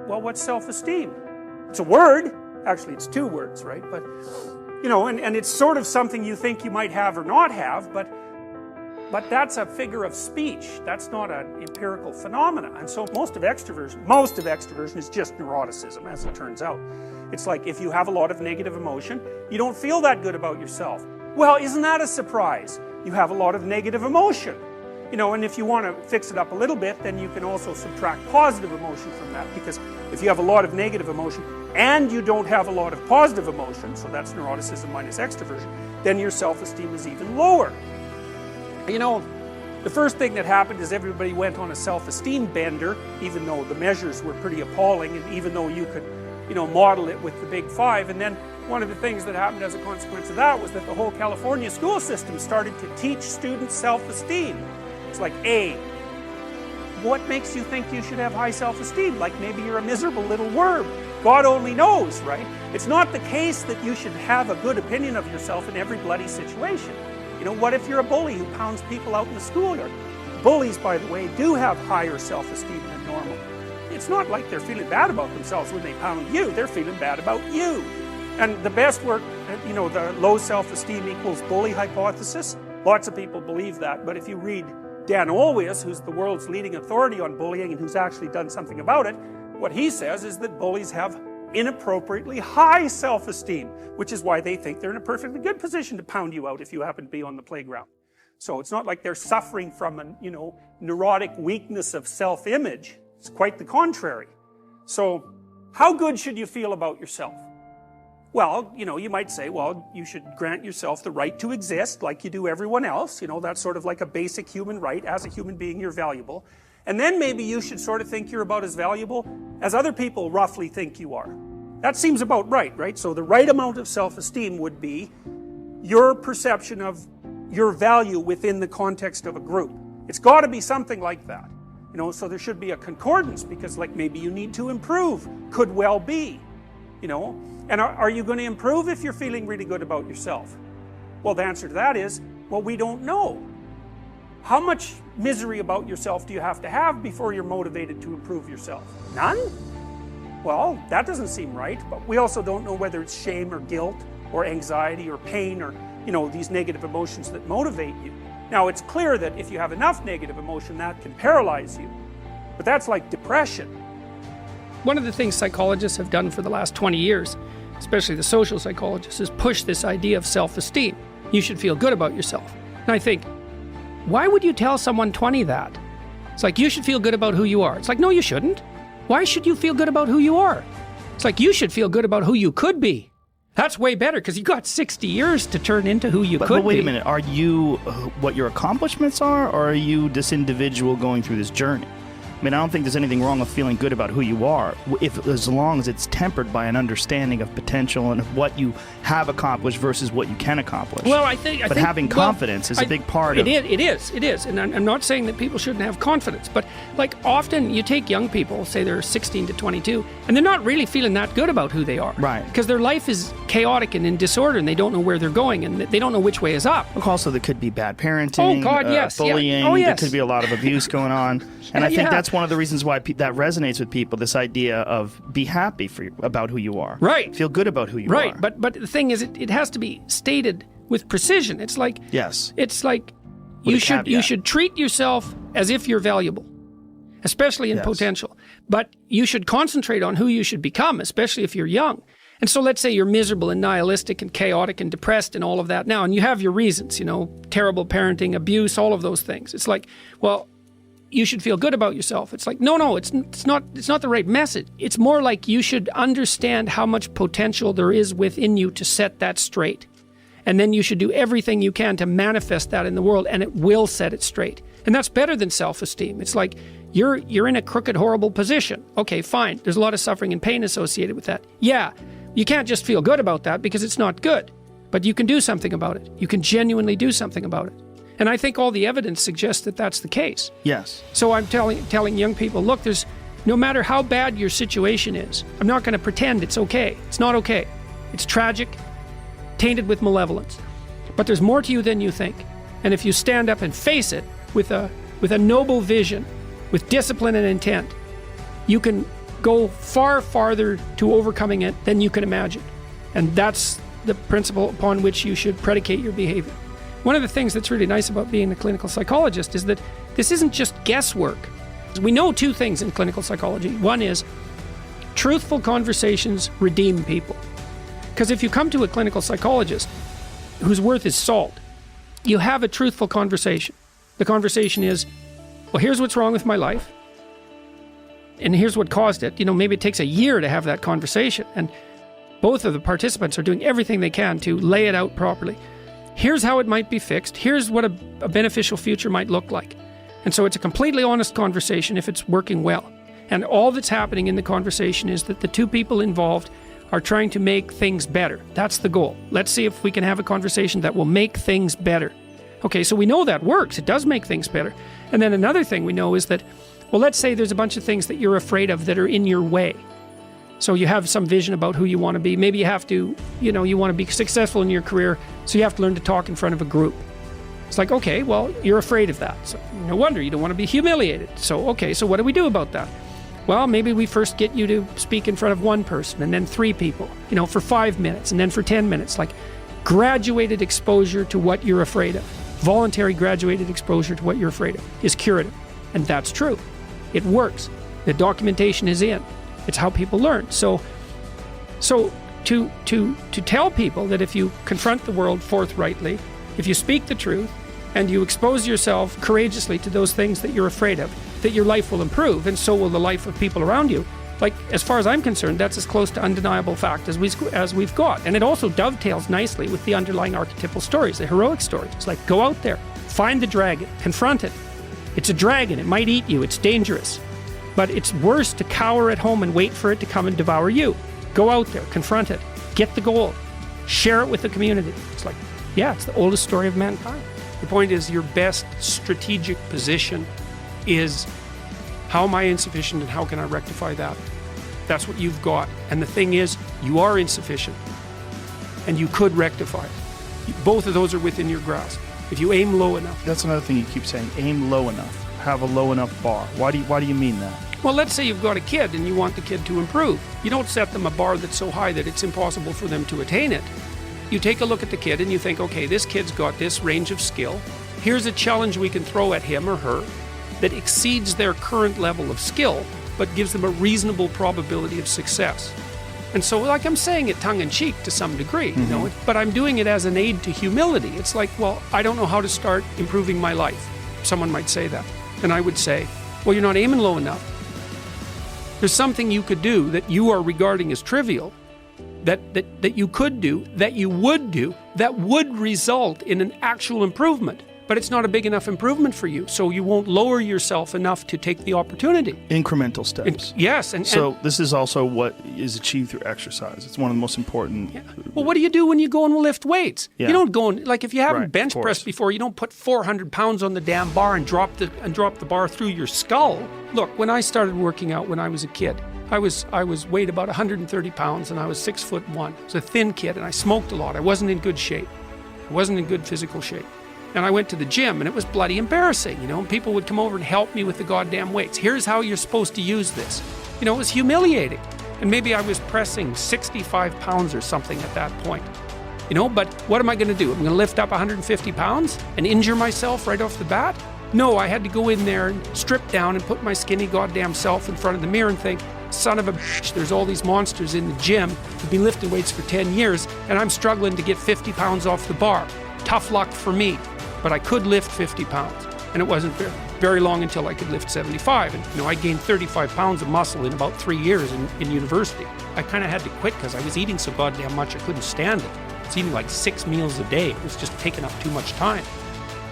well, what's self-esteem? It's a word. Actually, it's two words, right? But, you know, and it's sort of something you think you might have or not have, but that's a figure of speech. That's not an empirical phenomena. And so most of extroversion is just neuroticism, as it turns out. It's like if you have a lot of negative emotion, you don't feel that good about yourself. Well, isn't that a surprise? You have a lot of negative emotion. You know, and if you want to fix it up a little bit, then you can also subtract positive emotion from that, because if you have a lot of negative emotion and you don't have a lot of positive emotion, so that's neuroticism minus extroversion, then your self-esteem is even lower. You know, the first thing that happened is everybody went on a self-esteem bender, even though the measures were pretty appalling, and even though you could, you know, model it with the big five. And then one of the things that happened as a consequence of that was that the whole California school system started to teach students self-esteem. It's like, what makes you think you should have high self-esteem? Like maybe you're a miserable little worm. God only knows, right? It's not the case that you should have a good opinion of yourself in every bloody situation. You know, what if you're a bully who pounds people out in the schoolyard? Bullies, by the way, do have higher self-esteem than normal. It's not like they're feeling bad about themselves when they pound you. They're feeling bad about you. And the best work, you know, the low self-esteem equals bully hypothesis, lots of people believe that. But if you read Dan Olweus, who's the world's leading authority on bullying and who's actually done something about it, what he says is that bullies have inappropriately high self-esteem, which is why they think they're in a perfectly good position to pound you out if you happen to be on the playground. So it's not like they're suffering from an, you know, neurotic weakness of self-image. It's quite the contrary. So how good should you feel about yourself? Well, you know, you might say, well, you should grant yourself the right to exist like you do everyone else. You know, that's sort of like a basic human right. As a human being, you're valuable. And then maybe you should sort of think you're about as valuable as other people roughly think you are. That seems about right, right? So the right amount of self-esteem would be your perception of your value within the context of a group. It's got to be something like that. You know, so there should be a concordance, because like maybe you need to improve, could well be, you know. And are you going to improve if you're feeling really good about yourself? Well, the answer to that is, well, we don't know. How much misery about yourself do you have to have before you're motivated to improve yourself? None? Well, that doesn't seem right, but we also don't know whether it's shame or guilt or anxiety or pain or, you know, these negative emotions that motivate you. Now, it's clear that if you have enough negative emotion, that can paralyze you. But that's like depression. One of the things psychologists have done for the last 20 years, especially the social psychologists, is push this idea of self-esteem. You should feel good about yourself. And I think, why would you tell someone 20 that? It's like, you should feel good about who you are. It's like, no, you shouldn't. Why should you feel good about who you are? It's like, you should feel good about who you could be. That's way better, because you got 60 years to turn into who you could be. But wait a minute, are you what your accomplishments are, or are you this individual going through this journey? I mean, I don't think there's anything wrong with feeling good about who you are, as long as it's tempered by an understanding of potential and of what you have accomplished versus what you can accomplish. Well, I think having confidence is a big part of it. It is. And I'm not saying that people shouldn't have confidence, but like often you take young people, say they're 16 to 22, and they're not really feeling that good about who they are. Right. Because their life is chaotic and in disorder, and they don't know where they're going, and they don't know which way is up. Also, there could be bad parenting, oh God, yes, bullying, yeah. Oh, yes. There could be a lot of abuse going on. And I think that's one of the reasons why that resonates with people, this idea of be happy about who you are. Right. Feel good about who you are. Right, but the thing is, it has to be stated with precision. It's like, yes. It's like you should treat yourself as if you're valuable, especially in potential. But you should concentrate on who you should become, especially if you're young. And so let's say you're miserable and nihilistic and chaotic and depressed and all of that now, and you have your reasons, you know, terrible parenting, abuse, all of those things. It's like, well, you should feel good about yourself. It's like, no, it's not the right message. It's more like you should understand how much potential there is within you to set that straight. And then you should do everything you can to manifest that in the world, and it will set it straight. And that's better than self-esteem. It's like, you're in a crooked, horrible position. Okay, fine. There's a lot of suffering and pain associated with that. Yeah, you can't just feel good about that because it's not good. But you can do something about it. You can genuinely do something about it. And I think all the evidence suggests that that's the case. Yes. So I'm telling young people, look, no matter how bad your situation is, I'm not going to pretend it's okay. It's not okay. It's tragic, tainted with malevolence. But there's more to you than you think. And if you stand up and face it with a noble vision, with discipline and intent, you can go far farther to overcoming it than you can imagine. And that's the principle upon which you should predicate your behavior. One of the things that's really nice about being a clinical psychologist is that this isn't just guesswork. We know two things in clinical psychology. One is truthful conversations redeem people. Because if you come to a clinical psychologist whose worth is salt, you have a truthful conversation. The conversation is, well, here's what's wrong with my life, and here's what caused it. Maybe it takes a year to have that conversation, and both of the participants are doing everything they can to lay it out properly. Here's how it might be fixed. Here's what a beneficial future might look like. And so it's a completely honest conversation if it's working well. And all that's happening in the conversation is that the two people involved are trying to make things better. That's the goal. Let's see if we can have a conversation that will make things better. Okay, so we know that works. It does make things better. And then another thing we know is that, well, let's say there's a bunch of things that you're afraid of that are in your way. So you have some vision about who you want to be. Maybe you have to, you want to be successful in your career, so you have to learn to talk in front of a group. It's like, okay, well, you're afraid of that. So no wonder you don't want to be humiliated. So, okay, so what do we do about that? Well, maybe we first get you to speak in front of one person and then 3 people, for 5 minutes and then for 10 minutes. Like graduated exposure to what you're afraid of. Voluntary graduated exposure to what you're afraid of is curative. And that's true. It works. The documentation is in. It's how people learn. So to tell people that if you confront the world forthrightly, if you speak the truth, and you expose yourself courageously to those things that you're afraid of, that your life will improve, and so will the life of people around you. Like, as far as I'm concerned, that's as close to undeniable fact as we've got. And it also dovetails nicely with the underlying archetypal stories, the heroic stories. It's like, go out there, find the dragon, confront it. It's a dragon, it might eat you, it's dangerous. But it's worse to cower at home and wait for it to come and devour you. Go out there, confront it, get the gold, share it with the community. It's like, yeah, it's the oldest story of mankind. The point is, your best strategic position is, how am I insufficient and how can I rectify that? That's what you've got. And the thing is, you are insufficient and you could rectify it. Both of those are within your grasp if you aim low enough. That's another thing you keep saying, aim low enough, have a low enough bar. Why do you mean that? Well, let's say you've got a kid and you want the kid to improve. You don't set them a bar that's so high that it's impossible for them to attain it. You take a look at the kid and you think, okay, this kid's got this range of skill. Here's a challenge we can throw at him or her that exceeds their current level of skill, but gives them a reasonable probability of success. And so, like, I'm saying it tongue-in-cheek to some degree, but I'm doing it as an aid to humility. It's like, well, I don't know how to start improving my life. Someone might say that. And I would say, well, you're not aiming low enough. There's something you could do that you are regarding as trivial, that you could do, that you would do, that would result in an actual improvement. But it's not a big enough improvement for you, so you won't lower yourself enough to take the opportunity. Incremental steps. Yes. So this is also what is achieved through exercise. It's one of the most important. Yeah. Well, what do you do when you go and lift weights? Yeah. You don't go and, like, if you haven't bench pressed before, you don't put 400 pounds on the damn bar and drop the bar through your skull. Look, when I started working out when I was a kid, I was weighed about 130 pounds and I was 6'1". I was a thin kid and I smoked a lot. I wasn't in good shape. I wasn't in good physical shape. And I went to the gym and it was bloody embarrassing, and people would come over and help me with the goddamn weights. Here's how you're supposed to use this. It was humiliating. And maybe I was pressing 65 pounds or something at that point. But what am I going to do? I'm going to lift up 150 pounds and injure myself right off the bat? No, I had to go in there and strip down and put my skinny goddamn self in front of the mirror and think, son of a bitch, there's all these monsters in the gym who've been lifting weights for 10 years and I'm struggling to get 50 pounds off the bar. Tough luck for me. But I could lift 50 pounds. And it wasn't very long until I could lift 75. And, I gained 35 pounds of muscle in about 3 years in university. I kind of had to quit because I was eating so goddamn much I couldn't stand it. I was eating like 6 meals a day. It was just taking up too much time.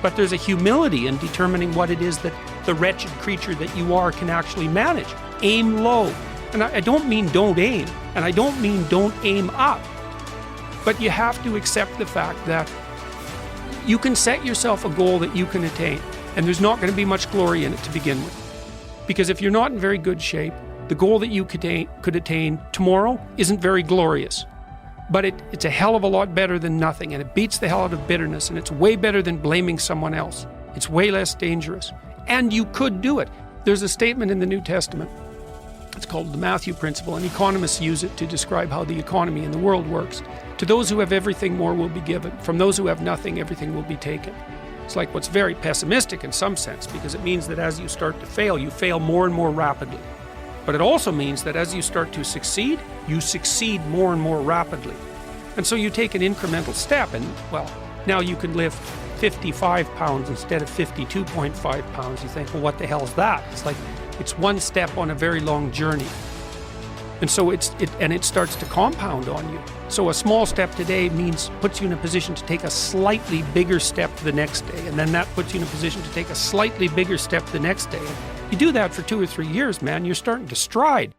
But there's a humility in determining what it is that the wretched creature that you are can actually manage. Aim low. And I don't mean don't aim. And I don't mean don't aim up. But you have to accept the fact that you can set yourself a goal that you can attain, and there's not going to be much glory in it to begin with. Because if you're not in very good shape, the goal that you could attain tomorrow isn't very glorious. But it's a hell of a lot better than nothing, and it beats the hell out of bitterness, and it's way better than blaming someone else. It's way less dangerous. And you could do it. There's a statement in the New Testament It's called the Matthew Principle, and economists use it to describe how the economy in the world works. To those who have everything, more will be given. From those who have nothing, everything will be taken. It's like what's very pessimistic in some sense, because it means that as you start to fail, you fail more and more rapidly. But it also means that as you start to succeed, you succeed more and more rapidly. And so you take an incremental step, and, well, now you can lift 55 pounds instead of 52.5 pounds. You think, well, what the hell is that? It's like, it's one step on a very long journey. And so it starts to compound on you. So a small step today puts you in a position to take a slightly bigger step the next day. And then that puts you in a position to take a slightly bigger step the next day. You do that for 2 or 3 years, man, you're starting to stride.